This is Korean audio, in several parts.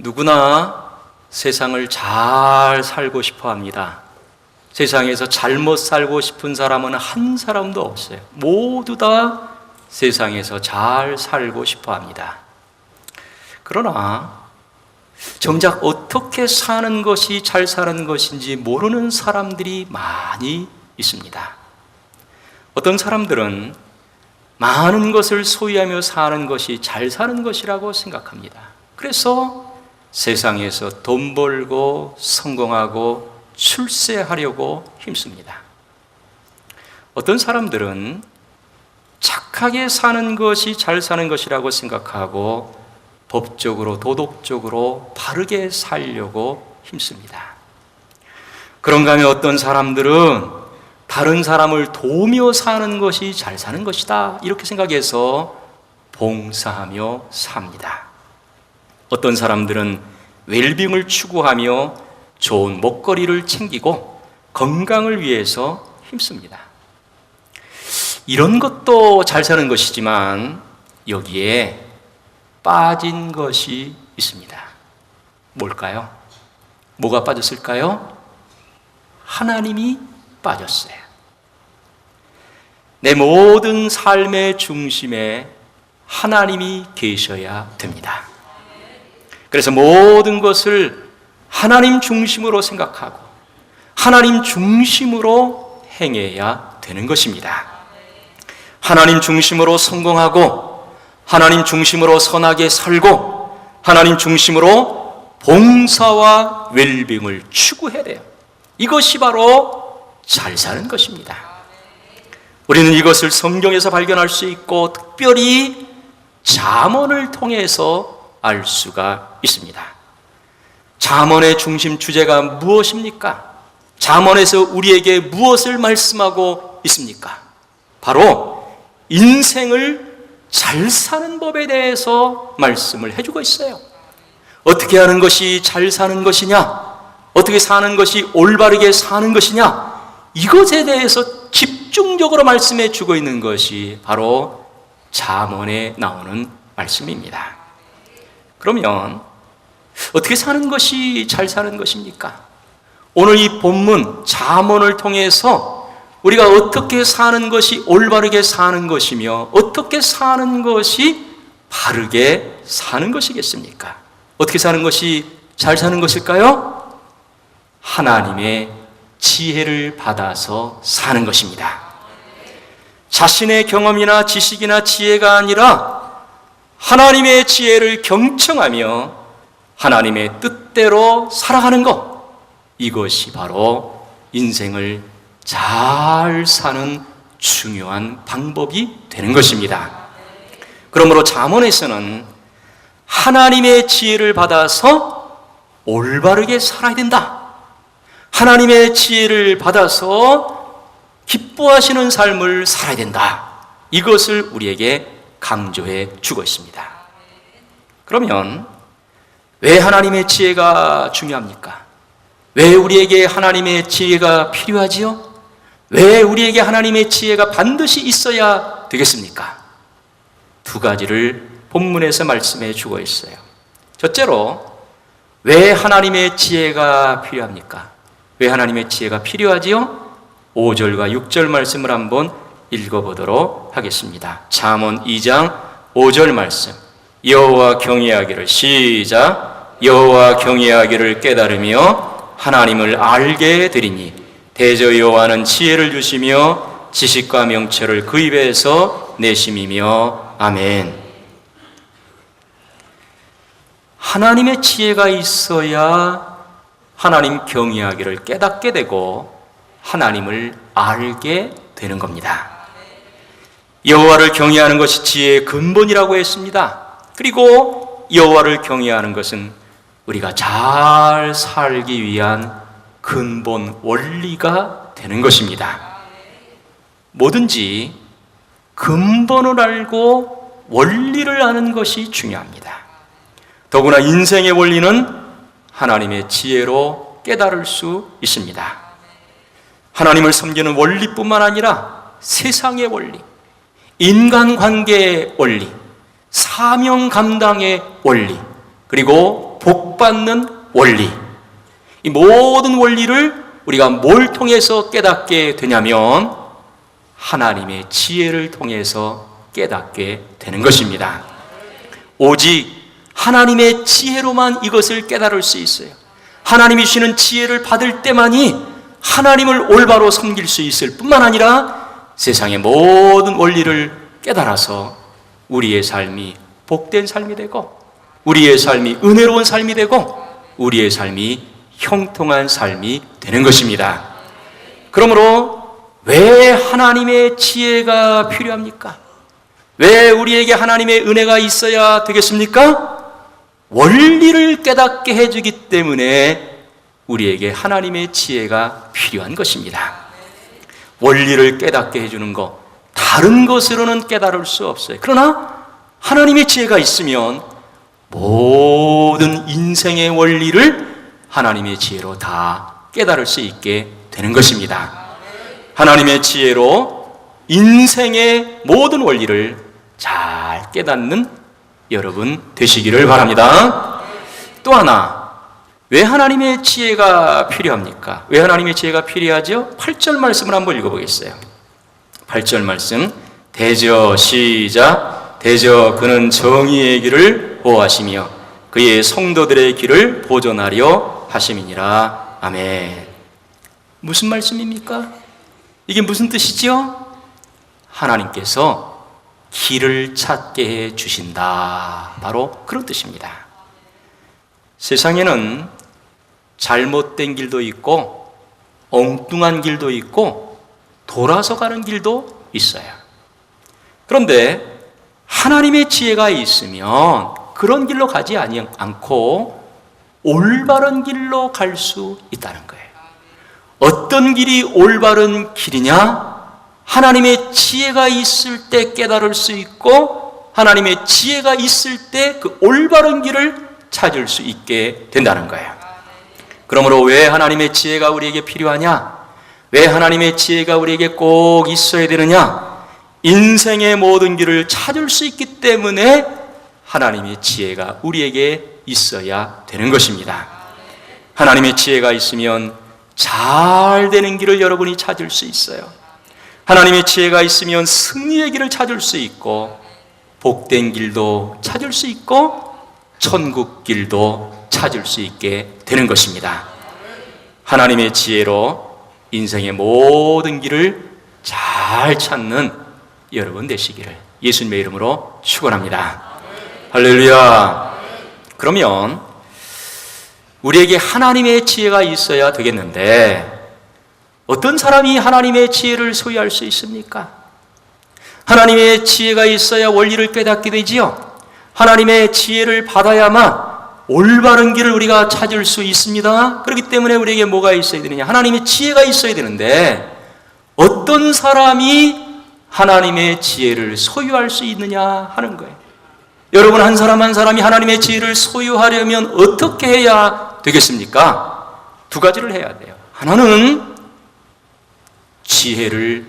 누구나 세상을 잘 살고 싶어 합니다. 세상에서 잘못 살고 싶은 사람은 한 사람도 없어요. 모두 다 세상에서 잘 살고 싶어 합니다. 그러나 정작 어떻게 사는 것이 잘 사는 것인지 모르는 사람들이 많이 있습니다. 어떤 사람들은 많은 것을 소유하며 사는 것이 잘 사는 것이라고 생각합니다. 그래서 세상에서 돈 벌고 성공하고 출세하려고 힘씁니다. 어떤 사람들은 착하게 사는 것이 잘 사는 것이라고 생각하고 법적으로 도덕적으로 바르게 살려고 힘씁니다. 그런가 하면 어떤 사람들은 다른 사람을 도우며 사는 것이 잘 사는 것이다 이렇게 생각해서 봉사하며 삽니다. 어떤 사람들은 웰빙을 추구하며 좋은 먹거리를 챙기고 건강을 위해서 힘씁니다. 이런 것도 잘 사는 것이지만 여기에 빠진 것이 있습니다. 뭘까요? 뭐가 빠졌을까요? 하나님이 빠졌어요. 내 모든 삶의 중심에 하나님이 계셔야 됩니다. 그래서 모든 것을 하나님 중심으로 생각하고 하나님 중심으로 행해야 되는 것입니다. 하나님 중심으로 성공하고 하나님 중심으로 선하게 살고 하나님 중심으로 봉사와 웰빙을 추구해야 돼요. 이것이 바로 잘 사는 것입니다. 우리는 이것을 성경에서 발견할 수 있고 특별히 잠언을 통해서 알 수가 있습니다. 잠언의 중심 주제가 무엇입니까? 잠언에서 우리에게 무엇을 말씀하고 있습니까? 바로 인생을 잘 사는 법에 대해서 말씀을 해주고 있어요. 어떻게 하는 것이 잘 사는 것이냐? 어떻게 사는 것이 올바르게 사는 것이냐? 이것에 대해서 집중적으로 말씀해 주고 있는 것이 바로 잠언에 나오는 말씀입니다. 그러면 어떻게 사는 것이 잘 사는 것입니까? 오늘 이 본문 잠언을 통해서 우리가 어떻게 사는 것이 올바르게 사는 것이며 어떻게 사는 것이 바르게 사는 것이겠습니까? 어떻게 사는 것이 잘 사는 것일까요? 하나님의 지혜를 받아서 사는 것입니다. 자신의 경험이나 지식이나 지혜가 아니라 하나님의 지혜를 경청하며 하나님의 뜻대로 살아가는 것, 이것이 바로 인생을 잘 사는 중요한 방법이 되는 것입니다. 그러므로 잠언에서는 하나님의 지혜를 받아서 올바르게 살아야 된다. 하나님의 지혜를 받아서 기뻐하시는 삶을 살아야 된다. 이것을 우리에게 강조해 주고 있습니다. 그러면 왜 하나님의 지혜가 중요합니까? 왜 우리에게 하나님의 지혜가 필요하지요? 왜 우리에게 하나님의 지혜가 반드시 있어야 되겠습니까? 두 가지를 본문에서 말씀해 주고 있어요. 첫째로, 왜 하나님의 지혜가 필요합니까? 왜 하나님의 지혜가 필요하지요? 5절과 6절 말씀을 한번 읽어보도록 하겠습니다. 잠언 2장 5절 말씀. 여호와 경외하기를, 시작. 여호와 경외하기를 깨달으며 하나님을 알게 되리니 대저 여호와는 지혜를 주시며 지식과 명철을 그 입에서 내심이며. 아멘. 하나님의 지혜가 있어야 하나님 경외하기를 깨닫게 되고 하나님을 알게 되는 겁니다. 여호와를 경외하는 것이 지혜의 근본이라고 했습니다. 그리고 여호와를 경외하는 것은 우리가 잘 살기 위한 근본 원리가 되는 것입니다. 뭐든지 근본을 알고 원리를 아는 것이 중요합니다. 더구나 인생의 원리는 하나님의 지혜로 깨달을 수 있습니다. 하나님을 섬기는 원리뿐만 아니라 세상의 원리, 인간관계의 원리, 사명 감당의 원리, 그리고 복받는 원리, 이 모든 원리를 우리가 뭘 통해서 깨닫게 되냐면 하나님의 지혜를 통해서 깨닫게 되는 것입니다. 오직 하나님의 지혜로만 이것을 깨달을 수 있어요. 하나님이 주시는 지혜를 받을 때만이 하나님을 올바로 섬길 수 있을 뿐만 아니라 세상의 모든 원리를 깨달아서 우리의 삶이 복된 삶이 되고, 우리의 삶이 은혜로운 삶이 되고, 우리의 삶이 형통한 삶이 되는 것입니다. 그러므로 왜 하나님의 지혜가 필요합니까? 왜 우리에게 하나님의 은혜가 있어야 되겠습니까? 원리를 깨닫게 해주기 때문에 우리에게 하나님의 지혜가 필요한 것입니다. 원리를 깨닫게 해주는 것, 다른 것으로는 깨달을 수 없어요. 그러나 하나님의 지혜가 있으면 모든 인생의 원리를 하나님의 지혜로 다 깨달을 수 있게 되는 것입니다. 하나님의 지혜로 인생의 모든 원리를 잘 깨닫는 여러분 되시기를 바랍니다. 또 하나, 왜 하나님의 지혜가 필요합니까? 왜 하나님의 지혜가 필요하죠? 8절 말씀을 한번 읽어보겠어요. 8절 말씀, 대저 시작. 대저 그는 정의의 길을 보호하시며 그의 성도들의 길을 보존하려 하심이니라. 아멘. 무슨 말씀입니까? 이게 무슨 뜻이죠? 하나님께서 길을 찾게 해 주신다. 바로 그런 뜻입니다. 세상에는 잘못된 길도 있고 엉뚱한 길도 있고 돌아서 가는 길도 있어요. 그런데 하나님의 지혜가 있으면 그런 길로 가지 않고 올바른 길로 갈 수 있다는 거예요. 어떤 길이 올바른 길이냐? 하나님의 지혜가 있을 때 깨달을 수 있고 하나님의 지혜가 있을 때 그 올바른 길을 찾을 수 있게 된다는 거예요. 그러므로 왜 하나님의 지혜가 우리에게 필요하냐? 왜 하나님의 지혜가 우리에게 꼭 있어야 되느냐? 인생의 모든 길을 찾을 수 있기 때문에 하나님의 지혜가 우리에게 있어야 되는 것입니다. 하나님의 지혜가 있으면 잘 되는 길을 여러분이 찾을 수 있어요. 하나님의 지혜가 있으면 승리의 길을 찾을 수 있고 복된 길도 찾을 수 있고 천국 길도 찾을 수 있게 되는 것입니다. 하나님의 지혜로 인생의 모든 길을 잘 찾는 여러분 되시기를 예수님의 이름으로 축원합니다. 할렐루야. 그러면 우리에게 하나님의 지혜가 있어야 되겠는데 어떤 사람이 하나님의 지혜를 소유할 수 있습니까? 하나님의 지혜가 있어야 원리를 깨닫게 되지요. 하나님의 지혜를 받아야만 올바른 길을 우리가 찾을 수 있습니다. 그렇기 때문에 우리에게 뭐가 있어야 되느냐? 하나님의 지혜가 있어야 되는데 어떤 사람이 하나님의 지혜를 소유할 수 있느냐 하는 거예요. 여러분 한 사람 한 사람이 하나님의 지혜를 소유하려면 어떻게 해야 되겠습니까? 두 가지를 해야 돼요. 하나는 지혜를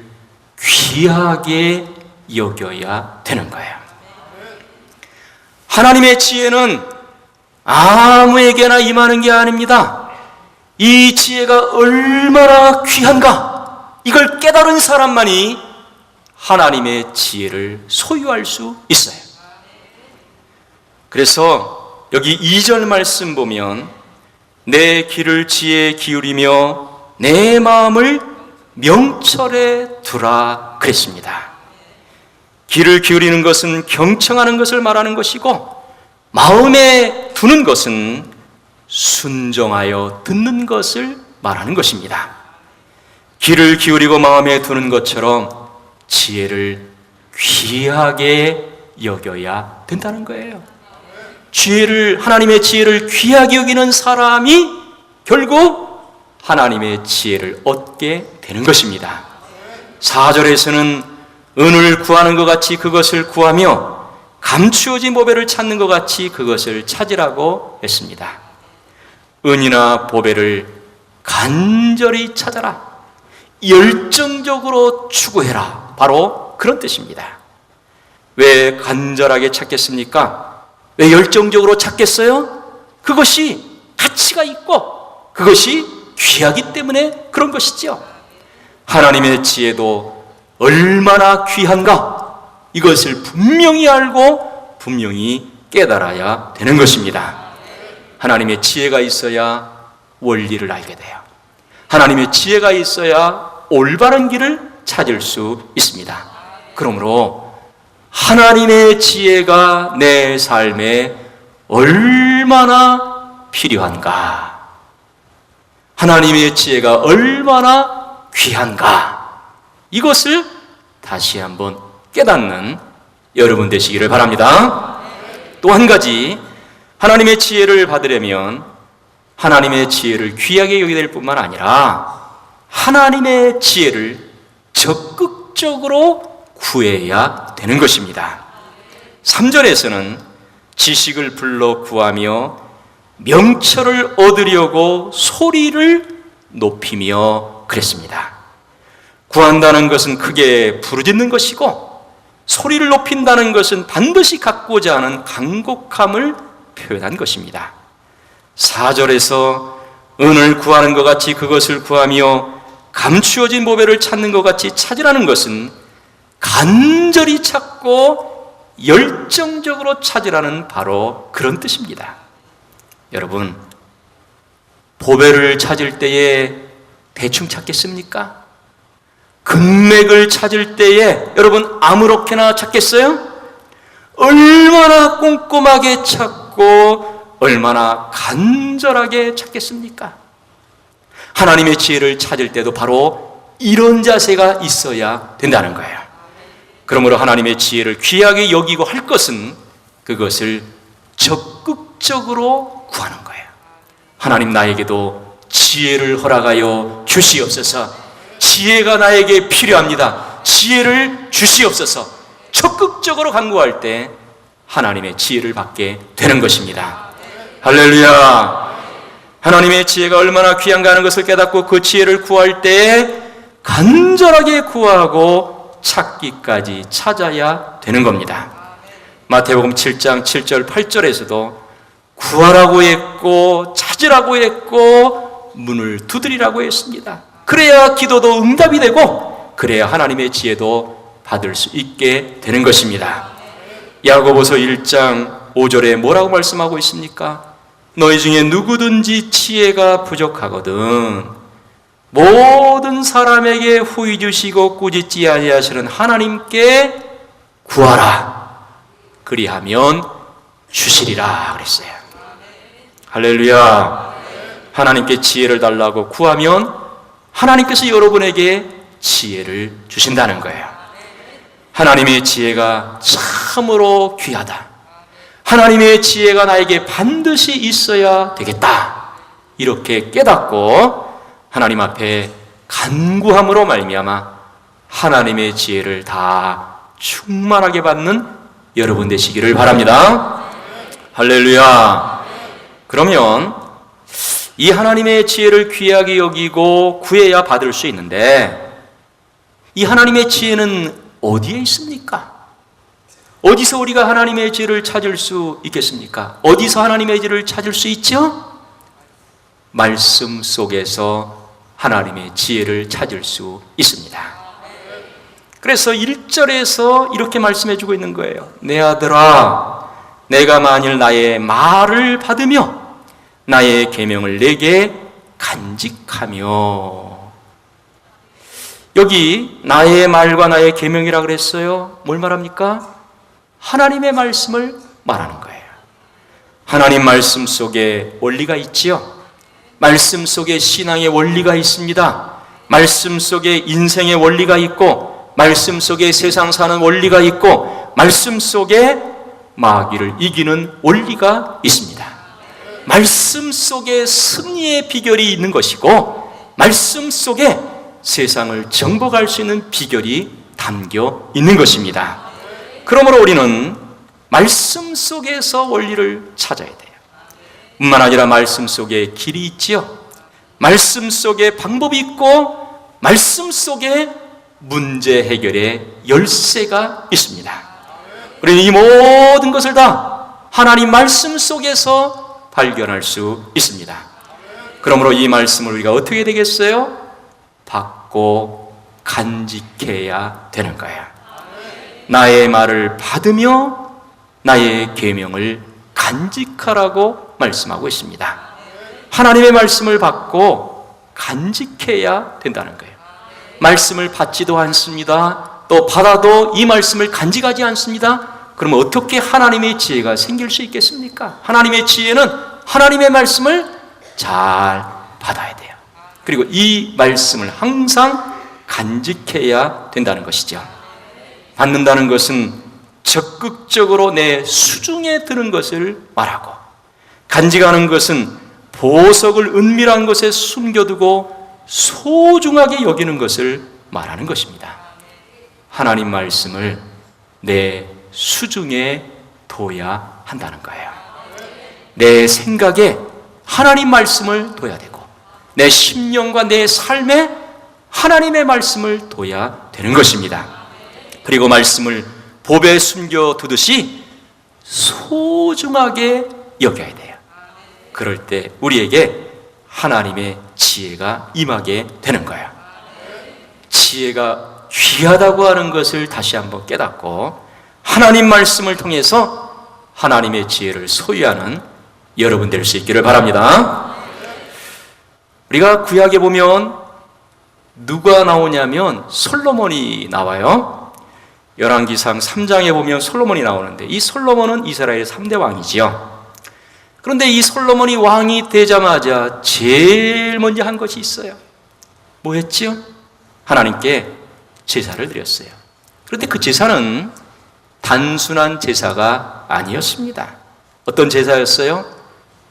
귀하게 여겨야 되는 거예요. 하나님의 지혜는 아무에게나 임하는 게 아닙니다. 이 지혜가 얼마나 귀한가, 이걸 깨달은 사람만이 하나님의 지혜를 소유할 수 있어요. 그래서 여기 2절 말씀 보면 내 귀를 지혜에 기울이며 내 마음을 명철에 두라 그랬습니다. 귀를 기울이는 것은 경청하는 것을 말하는 것이고 마음에 두는 것은 순종하여 듣는 것을 말하는 것입니다. 귀를 기울이고 마음에 두는 것처럼 지혜를 귀하게 여겨야 된다는 거예요. 하나님의 지혜를 귀하게 여기는 사람이 결국 하나님의 지혜를 얻게 되는 것입니다. 4절에서는 은을 구하는 것 같이 그것을 구하며 감추어진 보배를 찾는 것 같이 그것을 찾으라고 했습니다. 은이나 보배를 간절히 찾아라, 열정적으로 추구해라, 바로 그런 뜻입니다. 왜 간절하게 찾겠습니까? 왜 열정적으로 찾겠어요? 그것이 가치가 있고 그것이 귀하기 때문에 그런 것이지요. 하나님의 지혜도 얼마나 귀한가, 이것을 분명히 알고 분명히 깨달아야 되는 것입니다. 하나님의 지혜가 있어야 원리를 알게 돼요. 하나님의 지혜가 있어야 올바른 길을 찾을 수 있습니다. 그러므로 하나님의 지혜가 내 삶에 얼마나 필요한가, 하나님의 지혜가 얼마나 귀한가, 이것을 다시 한번 깨닫는 여러분 되시기를 바랍니다. 또 한 가지, 하나님의 지혜를 받으려면 하나님의 지혜를 귀하게 여기게 될 뿐만 아니라 하나님의 지혜를 적극적으로 구해야 되는 것입니다. 3절에서는 지식을 불러 구하며 명철을 얻으려고 소리를 높이며 그랬습니다. 구한다는 것은 크게 부르짖는 것이고, 소리를 높인다는 것은 반드시 갖고자 하는 간곡함을 표현한 것입니다. 4절에서 은을 구하는 것 같이 그것을 구하며 감추어진 보배를 찾는 것 같이 찾으라는 것은 간절히 찾고 열정적으로 찾으라는 바로 그런 뜻입니다. 여러분, 보배를 찾을 때에 대충 찾겠습니까? 금맥을 찾을 때에 여러분 아무렇게나 찾겠어요? 얼마나 꼼꼼하게 찾고 얼마나 간절하게 찾겠습니까? 하나님의 지혜를 찾을 때도 바로 이런 자세가 있어야 된다는 거예요. 그러므로 하나님의 지혜를 귀하게 여기고 할 것은 그것을 적극적으로 구하는 거예요. 하나님, 나에게도 지혜를 허락하여 주시옵소서. 지혜가 나에게 필요합니다. 지혜를 주시옵소서. 적극적으로 간구할 때 하나님의 지혜를 받게 되는 것입니다. 할렐루야. 하나님의 지혜가 얼마나 귀한가 하는 것을 깨닫고 그 지혜를 구할 때 간절하게 구하고 찾기까지 찾아야 되는 겁니다. 마태복음 7장 7절 8절에서도 구하라고 했고 찾으라고 했고 문을 두드리라고 했습니다. 그래야 기도도 응답이 되고 그래야 하나님의 지혜도 받을 수 있게 되는 것입니다. 야고보서 1장 5절에 뭐라고 말씀하고 있습니까? 너희 중에 누구든지 지혜가 부족하거든 모든 사람에게 후히 주시고 꾸짖지 아니하시는 하나님께 구하라. 그리하면 주시리라 그랬어요. 할렐루야. 하나님께 지혜를 달라고 구하면 하나님께서 여러분에게 지혜를 주신다는 거예요. 하나님의 지혜가 참으로 귀하다. 하나님의 지혜가 나에게 반드시 있어야 되겠다. 이렇게 깨닫고 하나님 앞에 간구함으로 말미암아 하나님의 지혜를 다 충만하게 받는 여러분 되시기를 바랍니다. 할렐루야. 그러면 이 하나님의 지혜를 귀하게 여기고 구해야 받을 수 있는데 이 하나님의 지혜는 어디에 있습니까? 어디서 우리가 하나님의 지혜를 찾을 수 있겠습니까? 어디서 하나님의 지혜를 찾을 수 있죠? 말씀 속에서 하나님의 지혜를 찾을 수 있습니다. 그래서 1절에서 이렇게 말씀해 주고 있는 거예요. 내 아들아, 내가 만일 나의 말을 받으며 나의 계명을 내게 간직하며. 여기 나의 말과 나의 계명이라 그랬어요. 뭘 말합니까? 하나님의 말씀을 말하는 거예요. 하나님 말씀 속에 원리가 있지요. 말씀 속에 신앙의 원리가 있습니다. 말씀 속에 인생의 원리가 있고 말씀 속에 세상 사는 원리가 있고 말씀 속에 마귀를 이기는 원리가 있습니다. 말씀 속에 승리의 비결이 있는 것이고 말씀 속에 세상을 정복할 수 있는 비결이 담겨 있는 것입니다. 그러므로 우리는 말씀 속에서 원리를 찾아야 돼요. 뿐만 아니라 말씀 속에 길이 있지요. 말씀 속에 방법이 있고 말씀 속에 문제 해결의 열쇠가 있습니다. 우리는 이 모든 것을 다 하나님 말씀 속에서 발견할 수 있습니다. 그러므로 이 말씀을 우리가 어떻게 되겠어요? 받고 간직해야 되는 거예요. 나의 말을 받으며 나의 계명을 간직하라고 말씀하고 있습니다. 하나님의 말씀을 받고 간직해야 된다는 거예요. 말씀을 받지도 않습니다. 또 받아도 이 말씀을 간직하지 않습니다. 그러면 어떻게 하나님의 지혜가 생길 수 있겠습니까? 하나님의 지혜는 하나님의 말씀을 잘 받아야 돼요. 그리고 이 말씀을 항상 간직해야 된다는 것이죠. 받는다는 것은 적극적으로 내 수중에 드는 것을 말하고, 간직하는 것은 보석을 은밀한 곳에 숨겨두고 소중하게 여기는 것을 말하는 것입니다. 하나님 말씀을 내 수중에 둬야 한다는 거예요. 내 생각에 하나님 말씀을 둬야 되고, 내 심령과 내 삶에 하나님의 말씀을 둬야 되는 것입니다. 그리고 말씀을 법에 숨겨두듯이 소중하게 여겨야 돼요. 그럴 때 우리에게 하나님의 지혜가 임하게 되는 거예요. 지혜가 귀하다고 하는 것을 다시 한번 깨닫고 하나님 말씀을 통해서 하나님의 지혜를 소유하는 여러분 될 수 있기를 바랍니다. 우리가 구약에 보면 누가 나오냐면 솔로몬이 나와요. 열왕기상 3장에 보면 솔로몬이 나오는데, 이 솔로몬은 이스라엘의 3대 왕이지요. 그런데 이 솔로몬이 왕이 되자마자 제일 먼저 한 것이 있어요. 뭐 했지요? 하나님께 제사를 드렸어요. 그런데 그 제사는 단순한 제사가 아니었습니다. 어떤 제사였어요?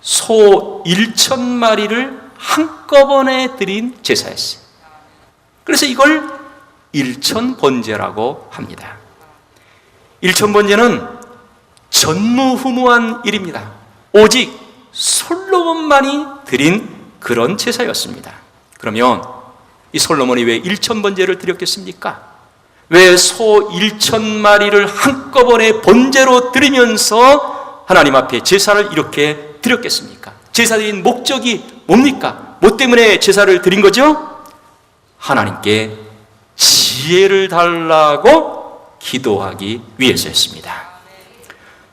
소 1,000마리를 한꺼번에 드린 제사였어요. 그래서 이걸 일천번제라고 합니다. 일천번제는 전무후무한 일입니다. 오직 솔로몬만이 드린 그런 제사였습니다. 그러면 이 솔로몬이 왜 일천번제를 드렸겠습니까? 왜 소 1,000마리를 한꺼번에 번제로 드리면서 하나님 앞에 제사를 이렇게 드렸겠습니까? 제사 드린 목적이 뭡니까? 뭐 때문에 제사를 드린 거죠? 하나님께 지혜를 달라고 기도하기 위해서였습니다.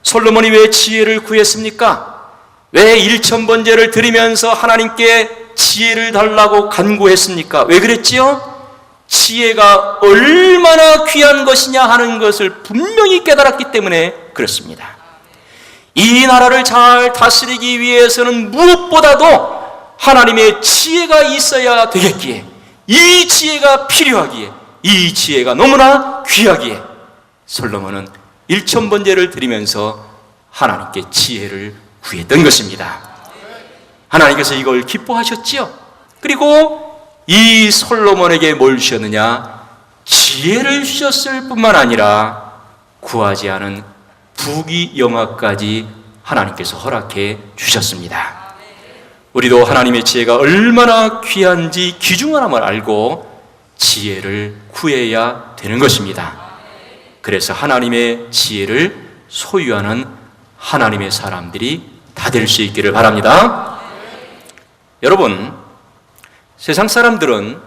솔로몬이 왜 지혜를 구했습니까? 왜 1,000번제를 드리면서 하나님께 지혜를 달라고 간구했습니까? 왜 그랬지요? 지혜가 얼마나 귀한 것이냐 하는 것을 분명히 깨달았기 때문에 그렇습니다. 이 나라를 잘 다스리기 위해서는 무엇보다도 하나님의 지혜가 있어야 되겠기에, 이 지혜가 필요하기에, 이 지혜가 너무나 귀하기에 솔로몬은 1,000번제를 드리면서 하나님께 지혜를 구했던 것입니다. 하나님께서 이걸 기뻐하셨지요. 그리고 이 솔로몬에게 뭘 주셨느냐? 지혜를 주셨을 뿐만 아니라 구하지 않은 부귀영화까지 하나님께서 허락해 주셨습니다. 우리도 하나님의 지혜가 얼마나 귀한지 귀중함을 알고 지혜를 구해야 되는 것입니다. 그래서 하나님의 지혜를 소유하는 하나님의 사람들이 다 될 수 있기를 바랍니다. 여러분, 세상 사람들은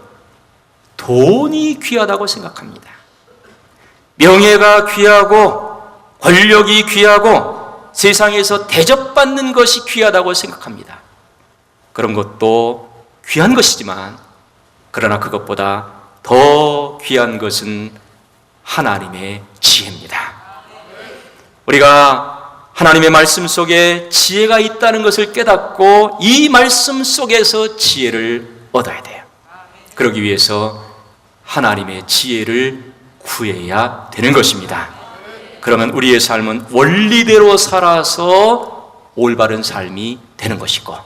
돈이 귀하다고 생각합니다. 명예가 귀하고 권력이 귀하고 세상에서 대접받는 것이 귀하다고 생각합니다. 그런 것도 귀한 것이지만, 그러나 그것보다 더 귀한 것은 하나님의 지혜입니다. 우리가 하나님의 말씀 속에 지혜가 있다는 것을 깨닫고 이 말씀 속에서 지혜를 얻어야 돼요. 그러기 위해서 하나님의 지혜를 구해야 되는 것입니다. 그러면 우리의 삶은 원리대로 살아서 올바른 삶이 되는 것이고,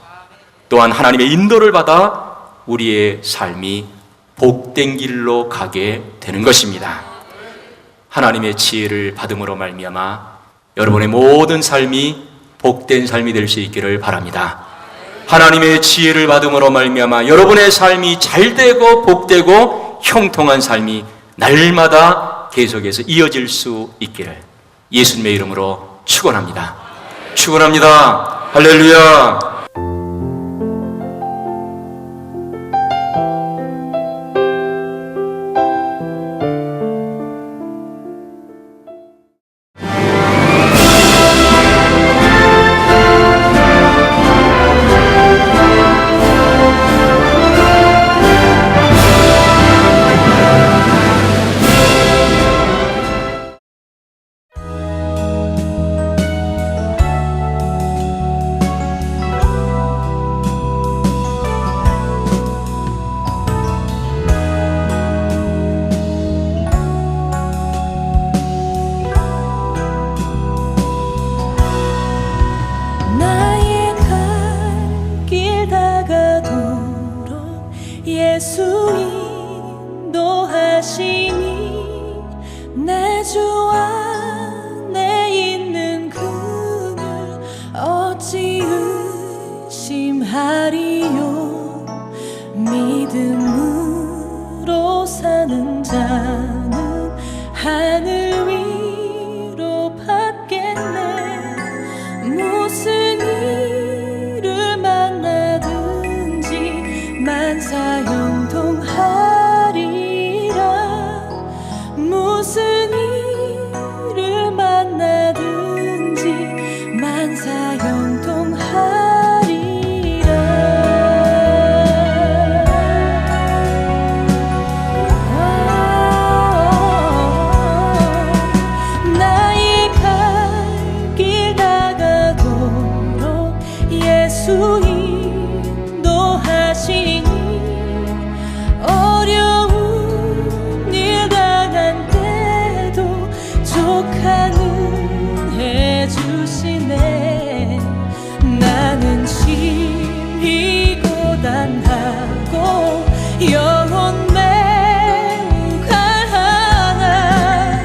또한 하나님의 인도를 받아 우리의 삶이 복된 길로 가게 되는 것입니다. 하나님의 지혜를 받음으로 말미암아 여러분의 모든 삶이 복된 삶이 될 수 있기를 바랍니다. 하나님의 지혜를 받음으로 말미암아 여러분의 삶이 잘되고 복되고 형통한 삶이 날마다 계속해서 이어질 수 있기를 예수님의 이름으로 축원합니다. 축원합니다. 할렐루야. 예수 인도하시니 내 주 안에 있는 그늘 어찌 의심하리요. 믿음으로 사는 자는 하늘 위로 받겠네. 무슨 일을 만나든지 만사형통하리라. 무슨 일을 만나든지 만사형통하리라. 나의 갈 길 다가도록 예수 인도하시니 어려운 일 당한 때도 족한 은혜 주시네. 나는 심히 고단하고 영혼 매우 강하나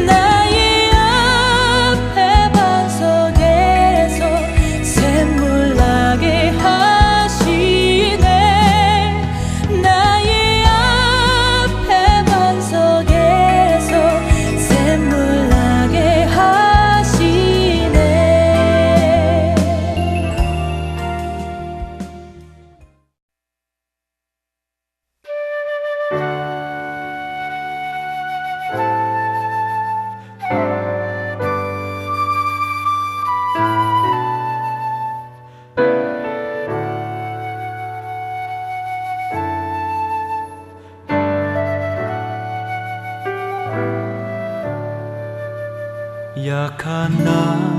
나의 앞에 반석에서 샘물 나게 하시네. 나의 앞에 반석에서 샘물 나게 하시네. 약한 나